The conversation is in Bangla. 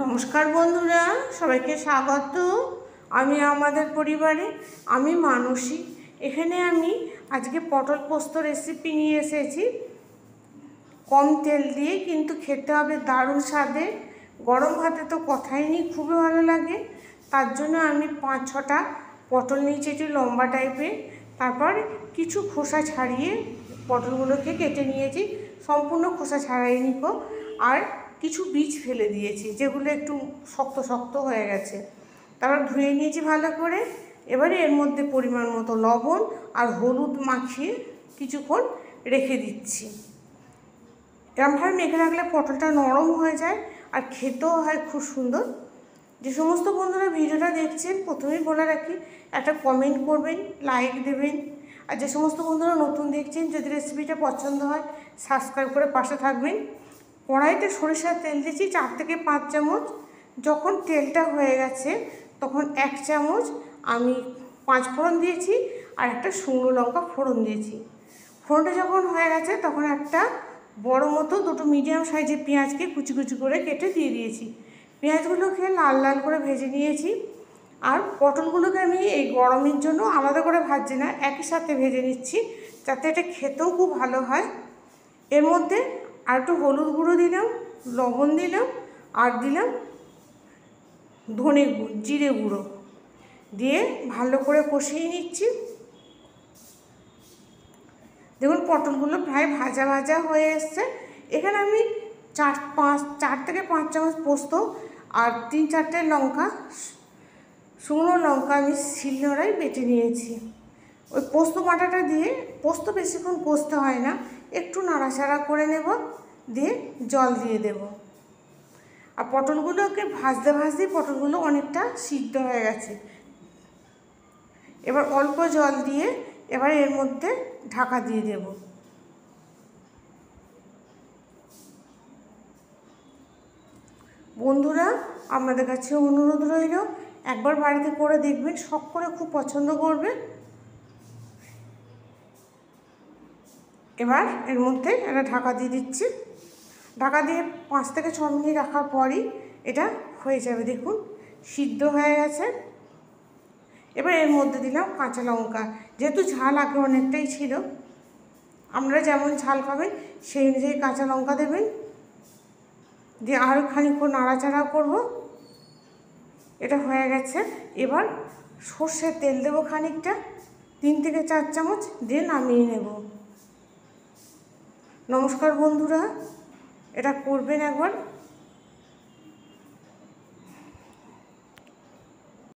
নমস্কার বন্ধুরা, সবাইকে স্বাগত। আমি আমাদের পরিবারে, আমি মানসী। এখানে আমি আজকে পটল পোস্ত রেসিপি নিয়ে এসেছি। কম তেল দিয়ে কিন্তু খেতে হবে দারুণ স্বাদে। গরম ভাতে তো কথাই নেই, খুবই ভালো লাগে। তার জন্য আমি 5-6টা পটল নিয়েছি, একটু লম্বা টাইপের। তারপর কিছু খোসা ছাড়িয়ে পটলগুলোকে কেটে নিয়েছি, সম্পূর্ণ খোসা ছাড়াই নিব। আর কিছু বীজ ফেলে দিয়েছি, যেগুলো একটু শক্ত শক্ত হয়ে গেছে। তারপর ধুয়ে নিয়েছি ভালো করে। এবারে এর মধ্যে পরিমাণ মতো লবণ আর হলুদ মাখিয়ে কিছুক্ষণ রেখে দিচ্ছি। এরকমভাবে মেখে রাখলে পটলটা নরম হয়ে যায় আর খেতেও হয় খুব সুন্দর। যে সমস্ত বন্ধুরা ভিডিওটা দেখছেন, প্রথমেই বলে রাখি, একটা কমেন্ট করবেন, লাইক দেবেন। আর যে সমস্ত বন্ধুরা নতুন দেখছেন, যদি রেসিপিটা পছন্দ হয় সাবস্ক্রাইব করে পাশে থাকবেন। কড়াইতে সরিষার তেল দিয়েছি 4 থেকে 5 চামচ। যখন তেলটা হয়ে গেছে তখন 1 চামচ আমি 5 ফোড়ন দিয়েছি আর একটা শুকনো লঙ্কা ফোড়ন দিয়েছি। ফোড়নটা যখন হয়ে গেছে তখন একটা বড় মতো 2টো মিডিয়াম সাইজের পেঁয়াজকে কুচি কুচি করে কেটে দিয়ে দিয়েছি। পেঁয়াজগুলোকে লাল লাল করে ভেজে নিয়েছি। আর পটলগুলোকে আমি এই গরমের জন্য আলাদা করে ভাজছি না, একই সাথে ভেজে নিচ্ছি, যাতে এটা খেতেও খুব ভালো হয়। এর মধ্যে আর একটু হলুদ গুঁড়ো দিলাম, লবণ দিলাম, আর দিলাম ধনে গুঁড়ো, জিরে গুঁড়ো দিয়ে ভালো করে কষিয়ে নিচ্ছি। দেখুন পটলগুলো প্রায় ভাজা ভাজা হয়ে এসছে। এখানে আমি 4 থেকে 5 চামচ পোস্ত আর 3-4টে লঙ্কা, শুকনো লঙ্কা আমি শিলনোড়ায় বেটে নিয়েছি। ওই পোস্ত বাটাটা দিয়ে, পোস্ত বেশিক্ষণ কষতে হয় না, একটু নাড়াচাড়া করে নেব, দিয়ে জল দিয়ে দেব। আর পটলগুলোকে ভাজতে ভাজতে পটলগুলো অনেকটা সিদ্ধ হয়ে গেছে। এবার অল্প জল দিয়ে এবার এর মধ্যে ঢাকা দিয়ে দেব। বন্ধুরা, আপনাদের কাছে অনুরোধ রইল, একবার বাড়িতে করে দেখবেন, সকলে খুব পছন্দ করবে। এবার এর মধ্যে একটা ঢাকা দিয়ে দিচ্ছি। ঢাকা দিয়ে 5 থেকে 6 মিনিট রাখার পরই এটা হয়ে যাবে। দেখুন সিদ্ধ হয়ে গেছে। এবার এর মধ্যে দিলাম কাঁচা লঙ্কা। যেহেতু ঝাল আগে অনেকটাই ছিল, আপনারা যেমন ঝাল খাবেন সেই অনুযায়ী কাঁচা লঙ্কা দেবেন। দিয়ে আরও খানিকক্ষণ নাড়াচাড়া করব। এটা হয়ে গেছে। এবার সর্ষের তেল দেবো খানিকটা, 3 থেকে 4 চামচ, দিয়ে নামিয়ে নেব। নমস্কার বন্ধুরা, এটা করবেন একবার।